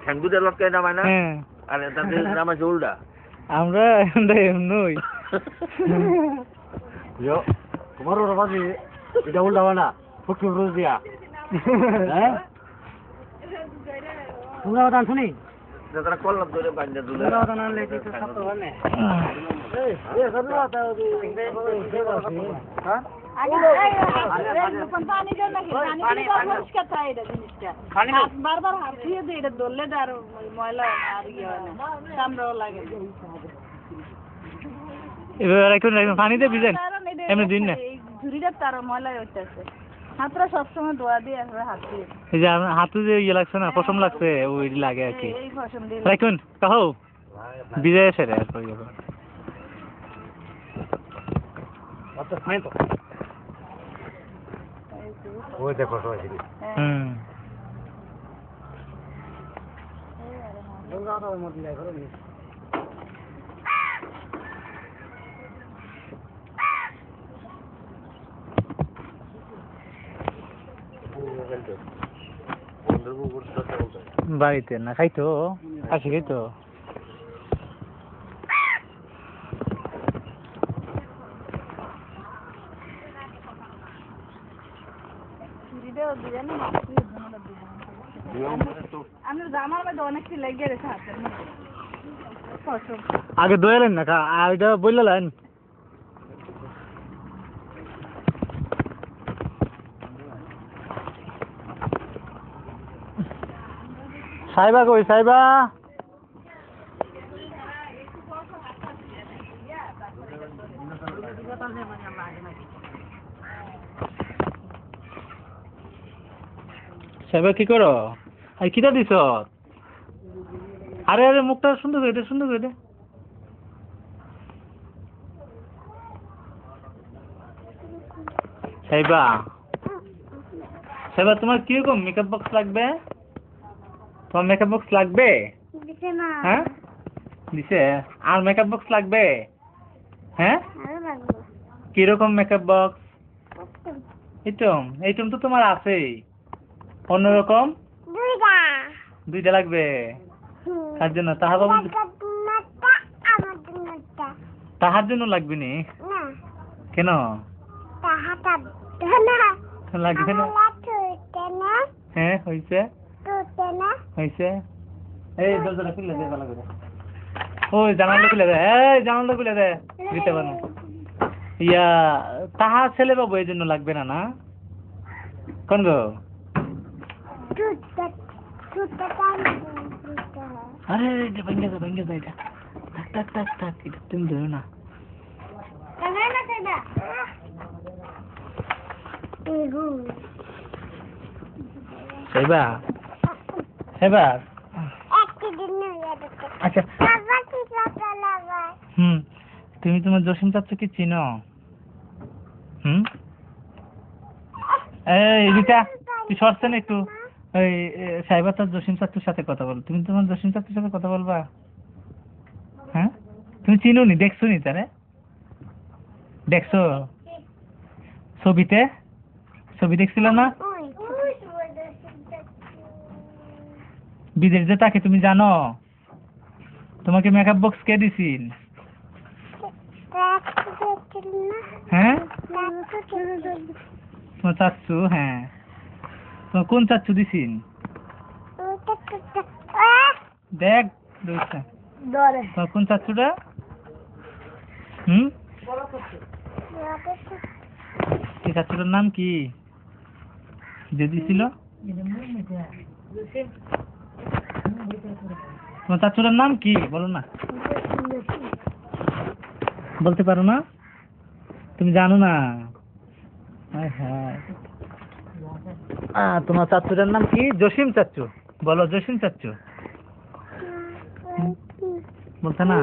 ঠ্যাঙ্গুদের লটকে নামায় না আর তাদের নামাইছে উল্টা আমরা নই তোমার ওরা বাজি এটা উল্টা না ফুটকি রোজ দিয়া হ্যাঁ তোমরা দান শুনি তারা কল্লাম ধরে বান্ধা দুলে দান আনলে কি সব তো মানে এই সরলা তা হ্যাঁ বারবার হাত দিয়ে দিয়ে এটা ধরলে আর ময়লা আর ইয়ে হয় না চামড়াও লাগে এবার এখন পানিতে ভিজেন এমনি দিন না ঝুড়িটা তার ময়লা হইতেছে হাতটা সবসময় ধোয়া দিয়ে আসবে হাত দিয়ে এই যে হাতে যে ইয়ে লাগছে না পশম লাগছে ওই লাগে আর কি এই ফসম দিয়ে রাখুন কাহো ভিজে এসে রে আর আচ্ছা ফাইন তো ওই দেখো তো আছে গঙ্গা তো মত লাই করো নি বাড়িতে না খাইতো আসি খাইতো আমি জামার মধ্যে অনেক কি লেগে গেছে হাতের মধ্যে ফসম আগে দোয়ালেন না আর এটা বললেন সাইবা কই সাইবা সাইবা কি করো আর কিটা দিছ আরে আরে মুখটা সুন্দর করে দে সাইবা সাইবা তোমার কিরকম মেকআপ বক্স লাগবে তোমার মেকআপ বক্স লাগবে হ্যাঁ দিছে আর মেকআপ বক্স লাগবে হ্যাঁ কিরকম মেকআপ বক্স এইটম তো তোমার আছেই অন্যরকম দুইটা লাগবে তার জন্য তাহার জন্য লাগবে নি কেন লাগবে না হ্যাঁ হয়েছে এই দরজাটা খুলে দে ভালো করে ওই জানালা খুলে দে দিতে পারো ইয়া তাহার ছেলে বাবু এই জন্য লাগবে না না কোন গো আরে ভেঙে যা এটা থাক এটা তুমি ধরো না এবার আচ্ছা তুমি তোমার জসিম চাচ্ছ কি চিনো এই রিতা তুই সরছেন একটু ওই সাইবা তোর জসিম চাচ্চুর সাথে কথা বল তুমি তোমার জসিম চাচ্চুর সাথে কথা বলবা হ্যাঁ তুমি চিনো নি দেখছো নি তারে দেখছো ছবি দেখছিল না বিদেশ যে তাকে তুমি জানো তোমাকে মেকআপ বক্স কে দিছিল হ্যাঁ তোমার চাচ্চু হ্যাঁ তোমার কোন চাচ্চু দিছিল দেখ তোমার কোন চাচ্চুটা এই চাচ্চুটার নাম কি যে দিছিল তোমার চাচ্চুটার নাম কি বলো না বলতে পারো না তুমি জানো না তোমার চাচ্চুটার নাম কি জসিম চাচ্চু বলো জসিম চাচ্চু বলতে না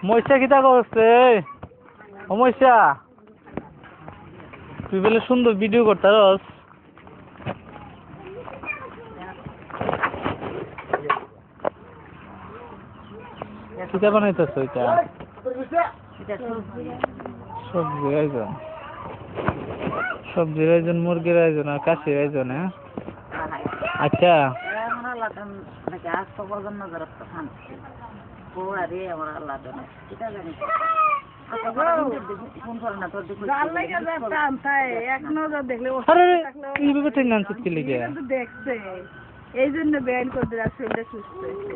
মহিষা কিতা করছে অময়সা তুই বলে সুন্দর ভিডিও করতারস কিটা বানাইতেছ ওইটা সবজির আয়োজন সবজির আয়োজন মুরগির আয়োজন আর কাশির আয়োজন হ্যাঁ আচ্ছা আরে এইভাবে ট্রেন আনছিস কি লিখে দেখছে এই জন্য ব্যান করে দিলে শরীরটা সুস্থ হয়েছে